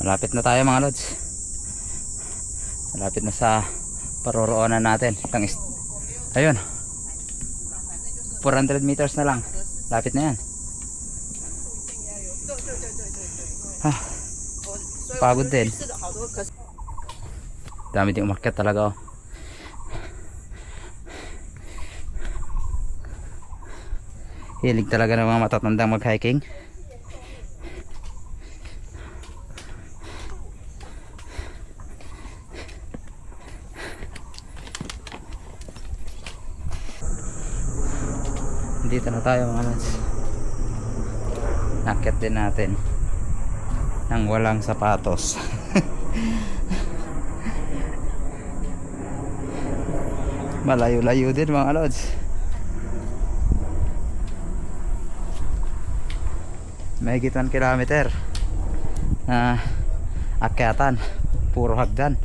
Malapit na tayo mga lods. Malapit na sa paroroonan natin. Ayun. 400 meters na lang. Lapit na yan. Pagod din. Dami din umakyat talaga, oh. Hilig talaga ng mga matatandang mag-hiking. Dito na tayo mga lods. Nakyat din natin nang walang sapatos. Malayo-layo din mga lods. Mahigit 1 kilometer na akyatan, puro hagdan.